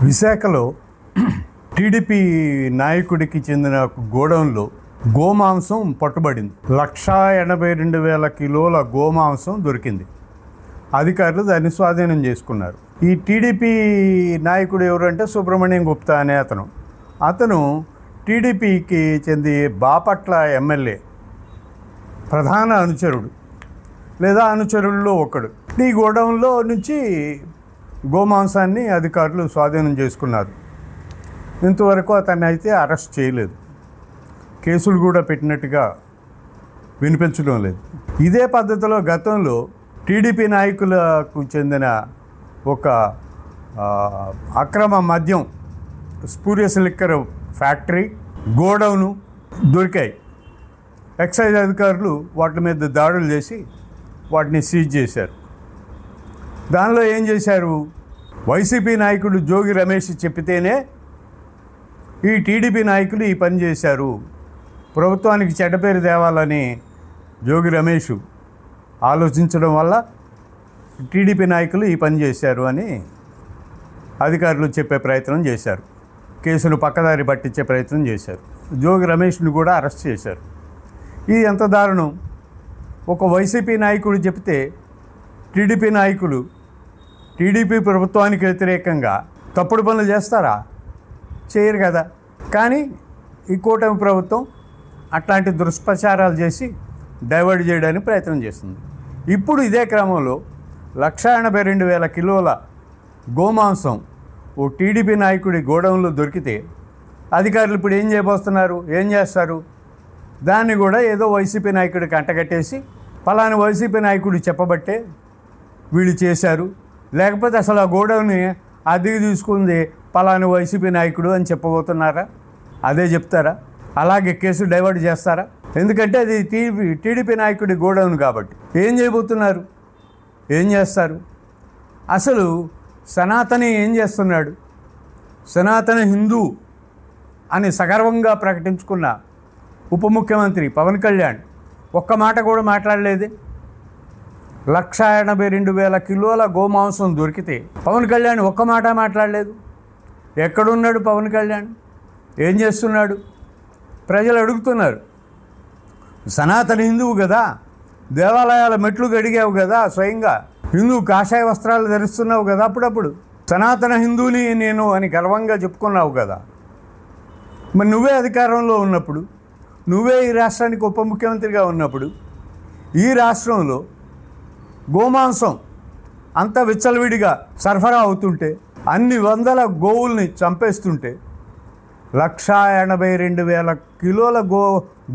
విశాఖలో టీడీపీ నాయకుడికి చెందిన గోడౌన్లో గోమాంసం పట్టుబడింది. 182,000 కిలోల గోమాంసం దొరికింది. అధికారులు దాన్ని స్వాధీనం చేసుకున్నారు. ఈ టీడీపీ నాయకుడు ఎవరంటే సుబ్రహ్మణ్యం గుప్తా అనే అతను టీడీపీకి చెంది బాపట్ల ఎమ్మెల్యే ప్రధాన అనుచరుడు లేదా అనుచరుల్లో ఒకడు. ఈ గోడౌన్లో నుంచి గోమాంసాన్ని అధికారులు స్వాధీనం చేసుకున్నారు. ఇంతవరకు అతన్ని అయితే అరెస్ట్ చేయలేదు. కేసులు కూడా పెట్టినట్టుగా వినిపించడం లేదు. ఇదే పద్ధతిలో గతంలో టీడీపీ నాయకులకు చెందిన ఒక అక్రమ మద్యం స్పూరియస్ లిక్కర్ ఫ్యాక్టరీ గోడౌను దొరికాయి. ఎక్సైజ్ అధికారులు వాటి మీద దాడులు చేసి వాటిని సీజ్ చేశారు. దానిలో ఏం చేశారు? వైసీపీ నాయకుడు జోగి రమేష్ చెప్పితేనే ఈ టీడీపీ నాయకులు ఈ పని చేశారు, ప్రభుత్వానికి చెడ్డ పేరు తేవాలని జోగి రమేష్ ఆలోచించడం వల్ల టీడీపీ నాయకులు ఈ పని చేశారు అని అధికారులు చెప్పే ప్రయత్నం చేశారు. కేసును పక్కదారి పట్టించే ప్రయత్నం చేశారు. జోగి రమేష్ని కూడా అరెస్ట్ చేశారు. ఇది ఎంత దారుణం! ఒక వైసీపీ నాయకుడు చెప్తే టీడీపీ నాయకులు టీడీపీ ప్రభుత్వానికి వ్యతిరేకంగా తప్పుడు పనులు చేస్తారా? చేయరు కదా. కానీ ఈ కూటమి ప్రభుత్వం అట్లాంటి దుష్ప్రచారాలు చేసి డైవర్ట్ చేయడానికి ప్రయత్నం చేస్తుంది. ఇప్పుడు ఇదే క్రమంలో 182,000 కిలోల గోమాంసం ఓ టీడీపీ నాయకుడి గోడౌన్లో దొరికితే అధికారులు ఇప్పుడు ఏం చేయబోతున్నారు? ఏం చేస్తారు? దాన్ని కూడా ఏదో వైసీపీ నాయకుడికి అంటగట్టేసి పలానా వైసీపీ నాయకుడు చెప్పబట్టే వీళ్ళు చేశారు, లేకపోతే అసలు ఆ గోడౌన్ని అద్దెకి తీసుకుంది పలానా వైసీపీ నాయకుడు అని చెప్పబోతున్నారా? అదే చెప్తారా? అలాగే కేసు డైవర్ట్ చేస్తారా? ఎందుకంటే అది టీడీపీ నాయకుడి గోడౌన్ కాబట్టి. ఏం చేయబోతున్నారు? ఏం చేస్తారు? అసలు సనాతని ఏం చేస్తున్నాడు? సనాతన హిందూ అని సగర్వంగా ప్రకటించుకున్న ఉప ముఖ్యమంత్రి పవన్ కళ్యాణ్ ఒక్క మాట కూడా మాట్లాడలేదు. 182,000 కిలోల గోమాంసం దొరికితే పవన్ కళ్యాణ్ ఒక్క మాట మాట్లాడలేదు. ఎక్కడున్నాడు పవన్ కళ్యాణ్? ఏం చేస్తున్నాడు? ప్రజలు అడుగుతున్నారు. సనాతన హిందువు కదా, దేవాలయాల మెట్లు గడిగావు కదా, స్వయంగా హిందూ కాషాయ వస్త్రాలు ధరిస్తున్నావు కదా, అప్పుడప్పుడు సనాతన హిందువుని నేను అని గర్వంగా చెప్పుకున్నావు కదా. మరి నువ్వే అధికారంలో ఉన్నప్పుడు, నువ్వే ఈ రాష్ట్రానికి ఉప ముఖ్యమంత్రిగా ఉన్నప్పుడు ఈ రాష్ట్రంలో గోమాంసం అంత విచ్చలవిడిగా సరఫరా అవుతుంటే, అన్ని వందల గోవుల్ని చంపేస్తుంటే 182,000 కిలోల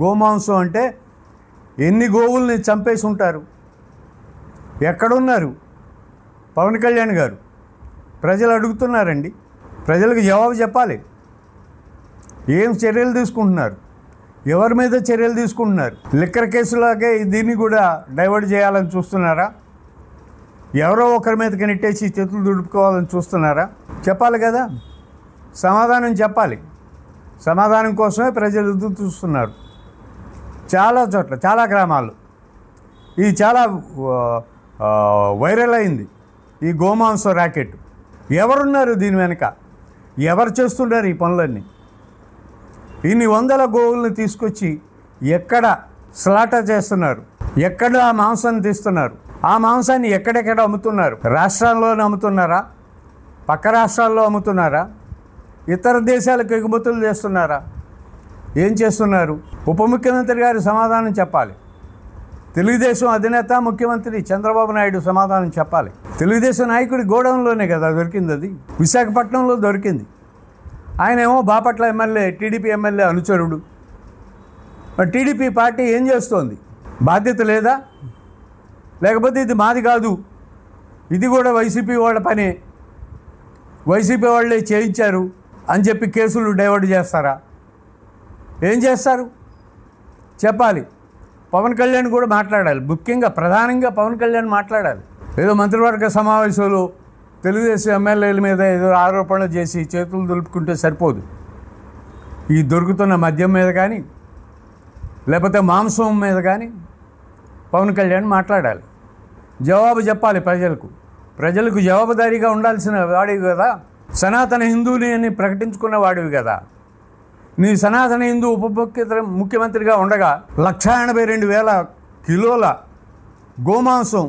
గోమాంసం అంటే ఎన్ని గోవుల్ని చంపేసి ఉంటారు? ఎక్కడున్నారు పవన్ కళ్యాణ్ గారు? ప్రజలు అడుగుతున్నారండి. ప్రజలకు జవాబు చెప్పాలి. ఏం చర్యలు తీసుకుంటున్నారు? ఎవరి మీద చర్యలు తీసుకుంటున్నారు? లిక్కర్ కేసులాగే దీన్ని కూడా డైవర్ట్ చేయాలని చూస్తున్నారా? ఎవరో ఒకరి మీదకి నెట్టేసి చేతులు దుడుపుకోవాలని చూస్తున్నారా? చెప్పాలి కదా, సమాధానం చెప్పాలి. సమాధానం కోసమే ప్రజలు ఎదురు చూస్తున్నారు. చాలా చోట్ల, చాలా గ్రామాల్లో ఇది చాలా వైరల్ అయింది ఈ గోమాంసం ర్యాకెట్. ఎవరున్నారు దీని వెనుక? ఎవరు చేస్తున్నారు ఈ పనులన్నీ? ఇన్ని వందల గోవుల్ని తీసుకొచ్చి ఎక్కడ స్లాటర్ చేస్తున్నారు? ఎక్కడ ఆ మాంసాన్ని తీస్తున్నారు? ఆ మాంసాన్ని ఎక్కడెక్కడ అమ్ముతున్నారు? రాష్ట్రాల్లోనే అమ్ముతున్నారా? పక్క రాష్ట్రాల్లో అమ్ముతున్నారా? ఇతర దేశాలకు ఎగుమతులు చేస్తున్నారా? ఏం చేస్తున్నారు? ఉప ముఖ్యమంత్రి గారు సమాధానం చెప్పాలి. తెలుగుదేశం అధినేత ముఖ్యమంత్రి చంద్రబాబు నాయుడు సమాధానం చెప్పాలి. తెలుగుదేశం నాయకుడి గోడౌన్లోనే కదా దొరికింది. అది విశాఖపట్నంలో దొరికింది. ఆయన ఏమో బాపట్ల ఎమ్మెల్యే, టీడీపీ ఎమ్మెల్యే అనుచరుడు. మరి టీడీపీ పార్టీ ఏం చేస్తోంది? బాధ్యత లేదా? లేకపోతే ఇది మాది కాదు, ఇది కూడా వైసీపీ వాళ్ళ పనే, వైసీపీ వాళ్ళే చేయించారు అని చెప్పి కేసులు డైవర్ట్ చేస్తారా? ఏం చేస్తారు? చెప్పాలి. పవన్ కళ్యాణ్ కూడా మాట్లాడాలి. ముఖ్యంగా ప్రధానంగా పవన్ కళ్యాణ్ మాట్లాడాలి. ఏదో మంత్రివర్గ సమావేశంలో తెలుగుదేశం ఎమ్మెల్యేల మీద ఏదో ఆరోపణలు చేసి చేతులు దులుపుకుంటే సరిపోదు. ఈ దొరుకుతున్న మద్యం మీద కానీ లేకపోతే మాంసం మీద కానీ పవన్ కళ్యాణ్ మాట్లాడాలి. జవాబు చెప్పాలి ప్రజలకు. ప్రజలకు జవాబుదారీగా ఉండాల్సిన వాడి కదా. సనాతన హిందువుని అని ప్రకటించుకున్న వాడివి కదా. నీ సనాతన హిందూ ముఖ్యమంత్రిగా ఉండగా 182,000 కిలోల గోమాంసం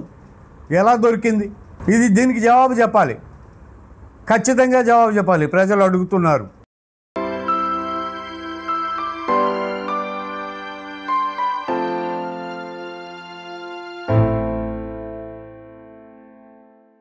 ఎలా దొరికింది? దీనికి జవాబు చెప్పాలి, ఖచ్చితంగా జవాబు చెప్పాలి. ప్రజలు అడుగుతున్నారు.